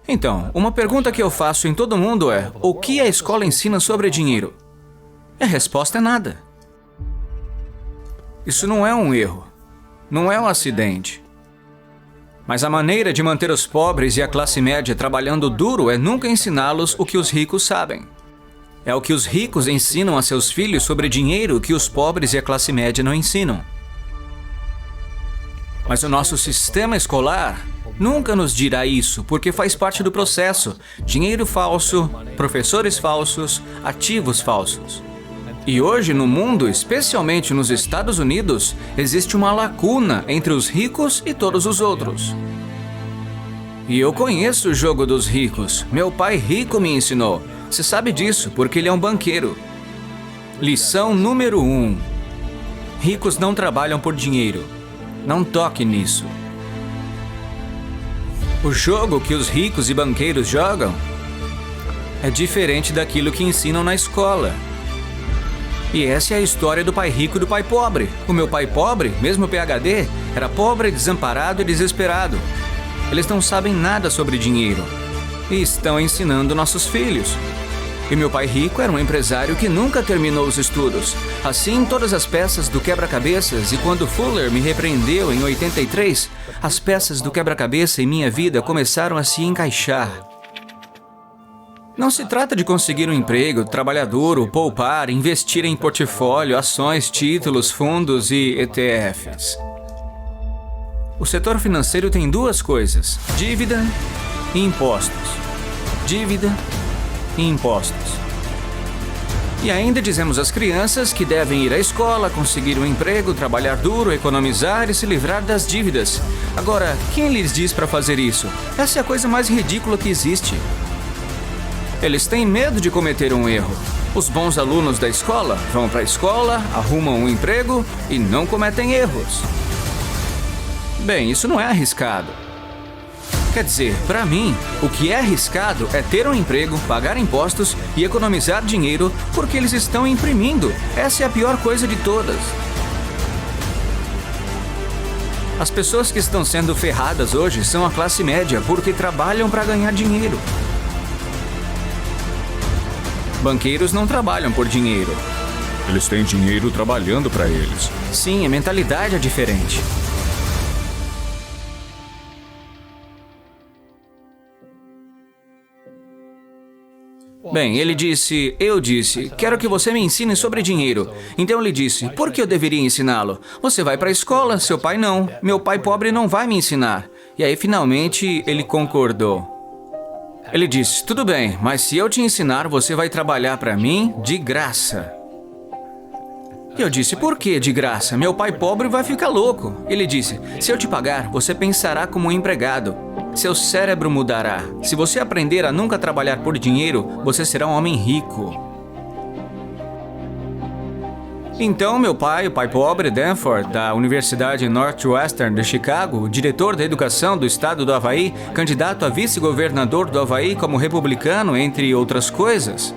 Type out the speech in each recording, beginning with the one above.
Então, uma pergunta que eu faço em todo mundo é: o que a escola ensina sobre dinheiro? E a resposta é nada. Isso não é um erro. Não é um acidente. Mas a maneira de manter os pobres e a classe média trabalhando duro é nunca ensiná-los o que os ricos sabem. É o que os ricos ensinam a seus filhos sobre dinheiro que os pobres e a classe média não ensinam. Mas o nosso sistema escolar nunca nos dirá isso, porque faz parte do processo. Dinheiro falso, professores falsos, ativos falsos. E hoje no mundo, especialmente nos Estados Unidos, existe uma lacuna entre os ricos e todos os outros. E eu conheço o jogo dos ricos. Meu pai rico me ensinou. Você sabe disso, porque ele é um banqueiro. Lição número 1. Ricos não trabalham por dinheiro. Não toque nisso. O jogo que os ricos e banqueiros jogam é diferente daquilo que ensinam na escola. E essa é a história do pai rico e do pai pobre. O meu pai pobre, mesmo PhD, era pobre, desamparado e desesperado. Eles não sabem nada sobre dinheiro e estão ensinando nossos filhos. E meu pai rico era um empresário que nunca terminou os estudos. Assim, todas as peças do quebra-cabeças, e quando Fuller me repreendeu em 83, as peças do quebra-cabeça em minha vida começaram a se encaixar. Não se trata de conseguir um emprego, trabalhar duro, poupar, investir em portfólio, ações, títulos, fundos e ETFs. O setor financeiro tem duas coisas: dívida e impostos. Dívida e impostos. E ainda dizemos às crianças que devem ir à escola, conseguir um emprego, trabalhar duro, economizar e se livrar das dívidas. Agora, quem lhes diz para fazer isso? Essa é a coisa mais ridícula que existe. Eles têm medo de cometer um erro. Os bons alunos da escola vão para a escola, arrumam um emprego e não cometem erros. Bem, isso não é arriscado. Quer dizer, para mim, o que é arriscado é ter um emprego, pagar impostos e economizar dinheiro porque eles estão imprimindo. Essa é a pior coisa de todas. As pessoas que estão sendo ferradas hoje são a classe média porque trabalham para ganhar dinheiro. Banqueiros não trabalham por dinheiro. Eles têm dinheiro trabalhando para eles. Sim, a mentalidade é diferente. Bem, ele disse, eu disse, quero que você me ensine sobre dinheiro. Então ele disse, por que eu deveria ensiná-lo? Você vai para a escola, seu pai não. Meu pai pobre não vai me ensinar. E aí, finalmente, ele concordou. Ele disse, tudo bem, mas se eu te ensinar, você vai trabalhar para mim de graça. E eu disse, por que de graça? Meu pai pobre vai ficar louco. Ele disse, se eu te pagar, você pensará como um empregado. Seu cérebro mudará. Se você aprender a nunca trabalhar por dinheiro, você será um homem rico. Então, meu pai, o pai pobre, Danforth, da Universidade Northwestern de Chicago, diretor da educação do estado do Havaí, candidato a vice-governador do Havaí como republicano, entre outras coisas,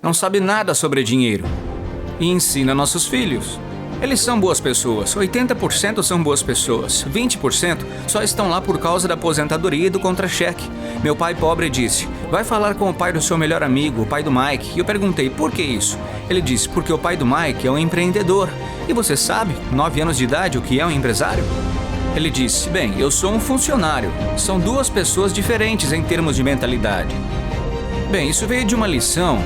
não sabe nada sobre dinheiro e ensina nossos filhos. Eles são boas pessoas, 80% são boas pessoas, 20% só estão lá por causa da aposentadoria e do contra-cheque. Meu pai pobre disse, vai falar com o pai do seu melhor amigo, o pai do Mike. E eu perguntei, por que isso? Ele disse, porque o pai do Mike é um empreendedor. E você sabe, 9 anos de idade, o que é um empresário? Ele disse, bem, eu sou um funcionário. São duas pessoas diferentes em termos de mentalidade. Bem, isso veio de uma lição.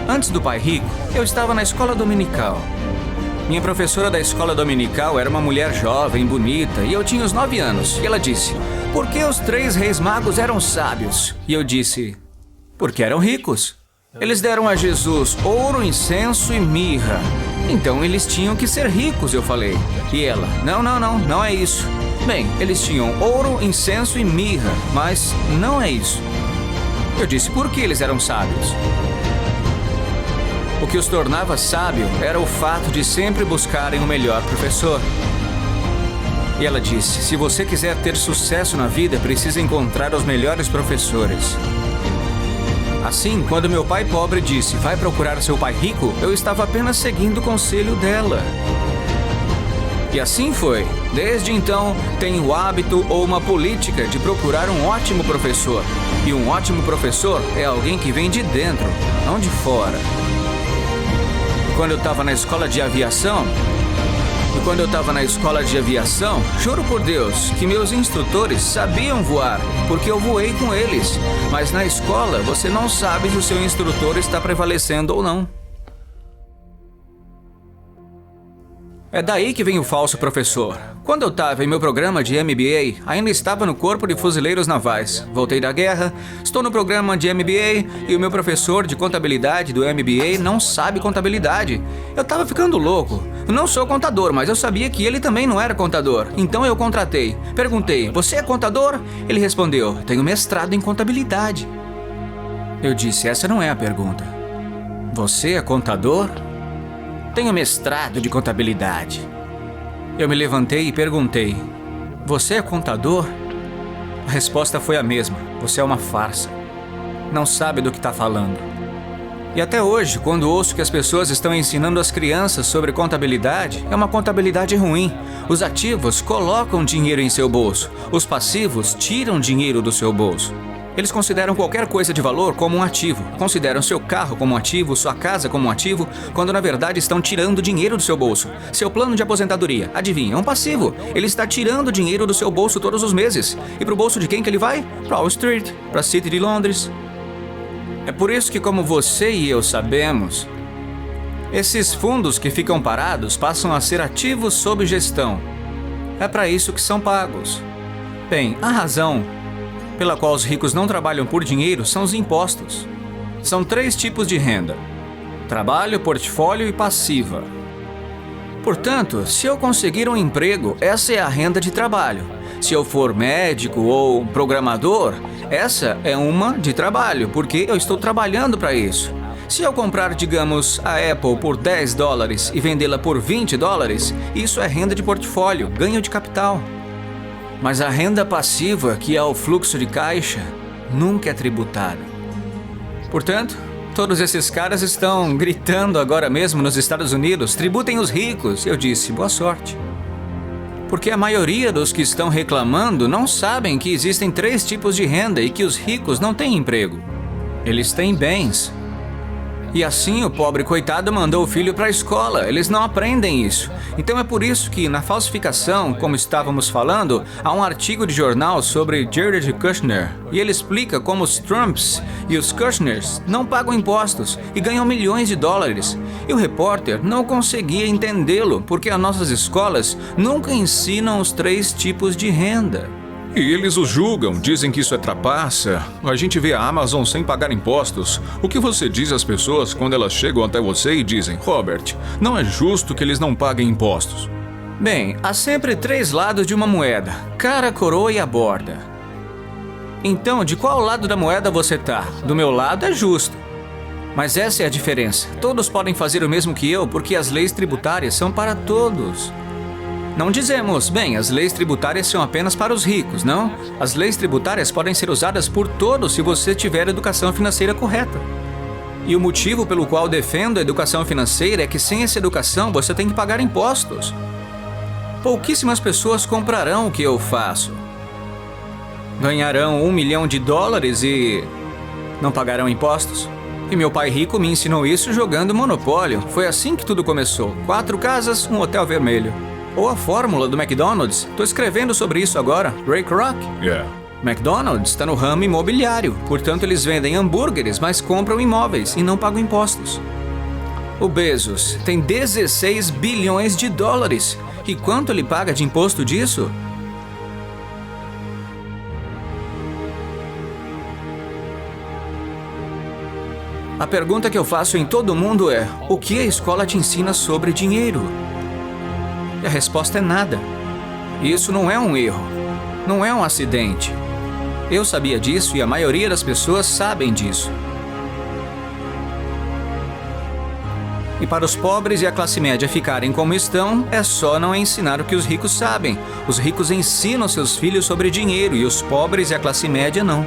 Antes do pai rico, eu estava na escola dominical. Minha professora da escola dominical era uma mulher jovem, bonita, e eu tinha os 9 anos. E ela disse, por que os 3 reis magos eram sábios? E eu disse, porque eram ricos. Eles deram a Jesus ouro, incenso e mirra. Então eles tinham que ser ricos, eu falei. E ela, não é isso. Bem, eles tinham ouro, incenso e mirra, mas não é isso. Eu disse, por que eles eram sábios? O que os tornava sábio era o fato de sempre buscarem o melhor professor. E ela disse, se você quiser ter sucesso na vida, precisa encontrar os melhores professores. Assim, quando meu pai pobre disse, vai procurar seu pai rico, eu estava apenas seguindo o conselho dela. E assim foi. Desde então, tenho o hábito ou uma política de procurar um ótimo professor. E um ótimo professor é alguém que vem de dentro, não de fora. Quando eu estava na escola de aviação, juro por Deus que meus instrutores sabiam voar, porque eu voei com eles. Mas na escola, você não sabe se o seu instrutor está prevalecendo ou não. É daí que vem o falso professor. Quando eu estava em meu programa de MBA, ainda estava no Corpo de Fuzileiros Navais. Voltei da guerra, estou no programa de MBA e o meu professor de contabilidade do MBA não sabe contabilidade. Eu estava ficando louco. Eu não sou contador, mas eu sabia que ele também não era contador. Então eu contratei. Perguntei, você é contador? Ele respondeu, tenho mestrado em contabilidade. Eu disse, essa não é a pergunta. Você é contador? Tenho mestrado de contabilidade. Eu me levantei e perguntei, você é contador? A resposta foi a mesma, você é uma farsa. Não sabe do que está falando. E até hoje, quando ouço que as pessoas estão ensinando as crianças sobre contabilidade, é uma contabilidade ruim. Os ativos colocam dinheiro em seu bolso, os passivos tiram dinheiro do seu bolso. Eles consideram qualquer coisa de valor como um ativo. Consideram seu carro como um ativo, sua casa como um ativo, quando na verdade estão tirando dinheiro do seu bolso. Seu plano de aposentadoria, adivinha, é um passivo. Ele está tirando dinheiro do seu bolso todos os meses. E para o bolso de quem que ele vai? Para Wall Street, para a City de Londres. É por isso que, como você e eu sabemos, esses fundos que ficam parados passam a ser ativos sob gestão. É para isso que são pagos. Bem, a razão pela qual os ricos não trabalham por dinheiro são os impostos. São 3 tipos de renda: trabalho, portfólio e passiva. Portanto, se eu conseguir um emprego, essa é a renda de trabalho. Se eu for médico ou programador, essa é uma de trabalho, porque eu estou trabalhando para isso. Se eu comprar, digamos, a Apple por $10 e vendê-la por $20, isso é renda de portfólio, ganho de capital. Mas a renda passiva, que é o fluxo de caixa, nunca é tributada. Portanto, todos esses caras estão gritando agora mesmo nos Estados Unidos, tributem os ricos. Eu disse, boa sorte. Porque a maioria dos que estão reclamando não sabem que existem 3 tipos de renda e que os ricos não têm emprego. Eles têm bens. E assim o pobre coitado mandou o filho para a escola. Eles não aprendem isso. Então é por isso que na falsificação, como estávamos falando, há um artigo de jornal sobre Jared Kushner. E ele explica como os Trumps e os Kushners não pagam impostos e ganham milhões de dólares. E o repórter não conseguia entendê-lo, porque as nossas escolas nunca ensinam os 3 tipos de renda. E eles os julgam, dizem que isso é trapaça. A gente vê a Amazon sem pagar impostos. O que você diz às pessoas quando elas chegam até você e dizem, Robert, não é justo que eles não paguem impostos? Bem, há sempre 3 lados de uma moeda: cara, coroa e a borda. Então, de qual lado da moeda você tá? Do meu lado é justo. Mas essa é a diferença. Todos podem fazer o mesmo que eu, porque as leis tributárias são para todos. Não dizemos, bem, as leis tributárias são apenas para os ricos, não. As leis tributárias podem ser usadas por todos se você tiver educação financeira correta. E o motivo pelo qual defendo a educação financeira é que sem essa educação você tem que pagar impostos. Pouquíssimas pessoas comprarão o que eu faço. Ganharão $1 milhão e não pagarão impostos. E meu pai rico me ensinou isso jogando Monopólio. Foi assim que tudo começou. 4 casas, um hotel vermelho. Ou a fórmula do McDonald's. Tô escrevendo sobre isso agora. Ray Kroc. McDonald's está no ramo imobiliário. Portanto, eles vendem hambúrgueres, mas compram imóveis e não pagam impostos. O Bezos tem $16 bilhões. E quanto ele paga de imposto disso? A pergunta que eu faço em todo mundo é: o que a escola te ensina sobre dinheiro? E a resposta é nada. Isso não é um erro. Não é um acidente. Eu sabia disso e a maioria das pessoas sabem disso. E para os pobres e a classe média ficarem como estão, é só não ensinar o que os ricos sabem. Os ricos ensinam seus filhos sobre dinheiro e os pobres e a classe média não.